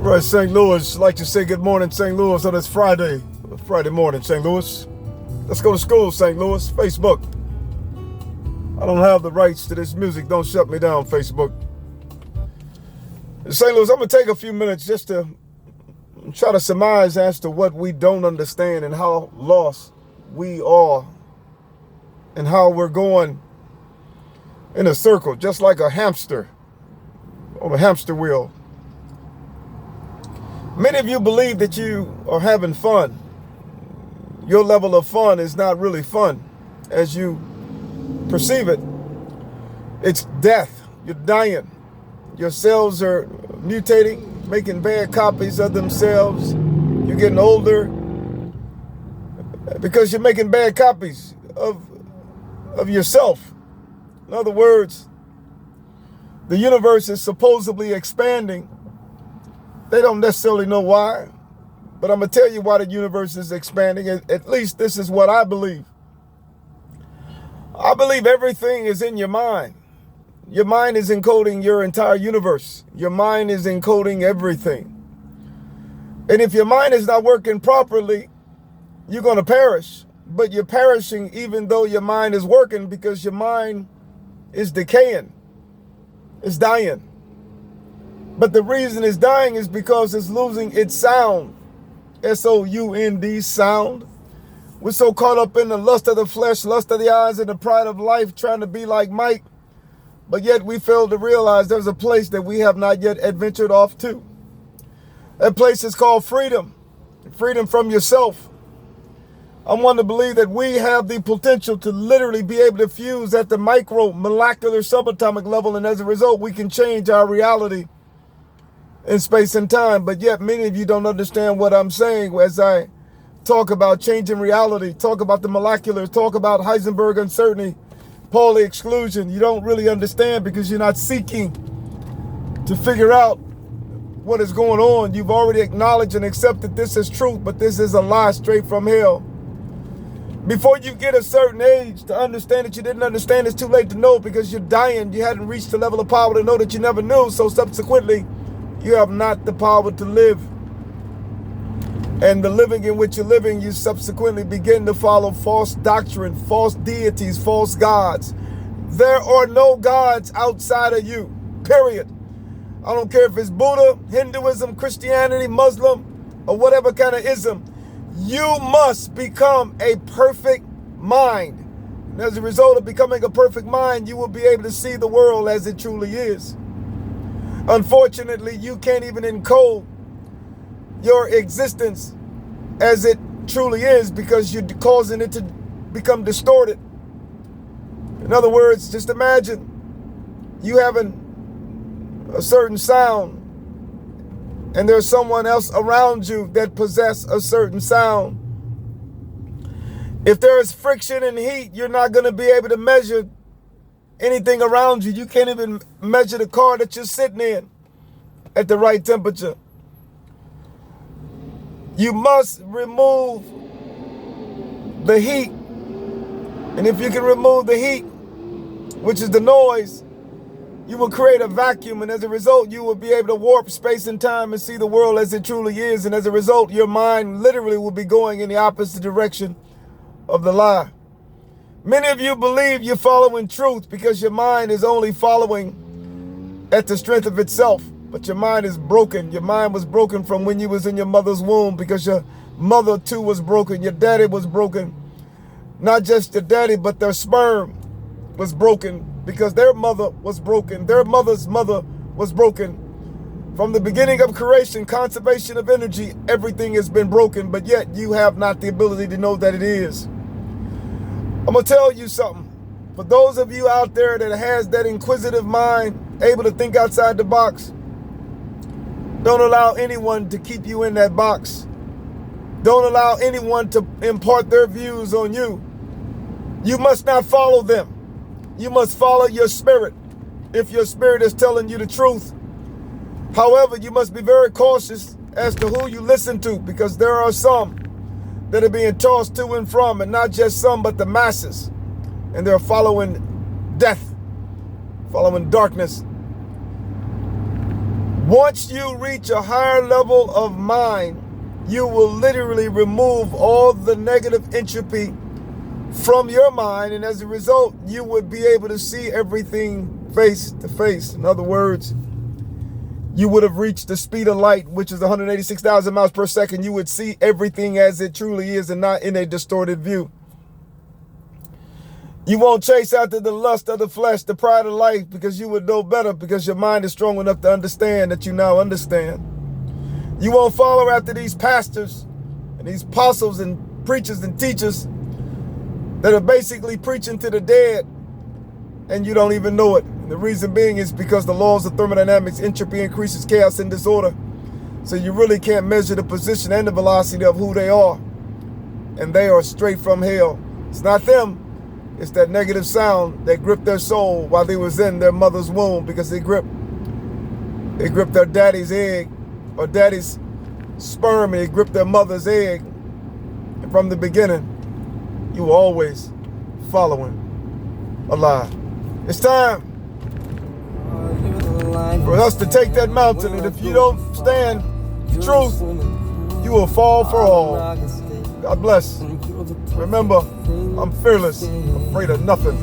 Right, St. Louis. I'd like to say good morning, St. Louis, on this Friday morning, St. Louis. Let's go to school, St. Louis. Facebook. I don't have the rights to this music. Don't shut me down, Facebook. St. Louis, I'm going to take a few minutes just to try to surmise as to what we don't understand and how lost we are and how we're going in a circle, just like a hamster on a hamster wheel. Many of you believe that you are having fun. Your level of fun is not really fun as you perceive it. It's death. You're dying. Your cells are mutating, making bad copies of themselves. You're getting older because you're making bad copies of yourself. In other words, the universe is supposedly expanding. They don't necessarily know why, but I'm going to tell you why the universe is expanding. At least this is what I believe. I believe everything is in your mind. Your mind is encoding your entire universe. Your mind is encoding everything. And if your mind is not working properly, you're going to perish. But you're perishing even though your mind is working because your mind is decaying. It's dying. But the reason it's dying is because it's losing its sound. S-O-U-N-D, sound. We're so caught up in the lust of the flesh, lust of the eyes, and the pride of life, trying to be like Mike. But yet we fail to realize there's a place that we have not yet adventured off to. That place is called freedom. Freedom from yourself. I want to believe that we have the potential to literally be able to fuse at the micro, molecular, subatomic level, and as a result, we can change our reality in space and time. But yet many of you don't understand what I'm saying as I talk about changing reality, talk about the molecular, talk about Heisenberg uncertainty, Pauli exclusion. You don't really understand because you're not seeking to figure out what is going on. You've already acknowledged and accepted this as truth, but this is a lie straight from hell. Before you get a certain age to understand that you didn't understand, it's too late to know because you're dying. You hadn't reached the level of power to know that you never knew. So subsequently, you have not the power to live. And the living in which you're living, you subsequently begin to follow false doctrine, false deities, false gods. There are no gods outside of you, period. I don't care if it's Buddha, Hinduism, Christianity, Muslim, or whatever kind of ism. You must become a perfect mind. And as a result of becoming a perfect mind, you will be able to see the world as it truly is. Unfortunately, you can't even encode your existence as it truly is because you're causing it to become distorted. In other words, just imagine you having a certain sound and there's someone else around you that possess a certain sound. If there is friction and heat, you're not going to be able to measure anything around you. You can't even measure the car that you're sitting in at the right temperature. You must remove the heat. And if you can remove the heat, which is the noise, you will create a vacuum. And as a result, you will be able to warp space and time and see the world as it truly is. And as a result, your mind literally will be going in the opposite direction of the lie. Many of you believe you're following truth because your mind is only following at the strength of itself. But your mind is broken. Your mind was broken from when you was in your mother's womb because your mother too was broken. Your daddy was broken. Not just your daddy, but their sperm was broken because their mother was broken. Their mother's mother was broken. From the beginning of creation, conservation of energy, everything has been broken, but yet you have not the ability to know that it is. I'm going to tell you something. For those of you out there that has that inquisitive mind, able to think outside the box, don't allow anyone to keep you in that box. Don't allow anyone to impart their views on you. You must not follow them. You must follow your spirit if your spirit is telling you the truth. However, you must be very cautious as to who you listen to because there are some that are being tossed to and from, and not just some, but the masses. And they're following death, following darkness. Once you reach a higher level of mind, you will literally remove all the negative entropy from your mind, and as a result, you would be able to see everything face to face. In other words, you would have reached the speed of light, which is 186,000 miles per second. You would see everything as it truly is and not in a distorted view. You won't chase after the lust of the flesh, the pride of life, because you would know better, because your mind is strong enough to understand that you now understand. You won't follow after these pastors and these apostles and preachers and teachers that are basically preaching to the dead, and you don't even know it. And the reason being is because the laws of thermodynamics, entropy increases chaos and disorder. So you really can't measure the position and the velocity of who they are. And they are straight from hell. It's not them. It's that negative sound that gripped their soul while they was in their mother's womb, because they gripped their daddy's egg or daddy's sperm, and they gripped their mother's egg. And from the beginning, you were always following a lie. It's time for us to take that mountain, and if you don't stand the truth, you will fall for all. God bless. Remember, I'm fearless, afraid of nothing.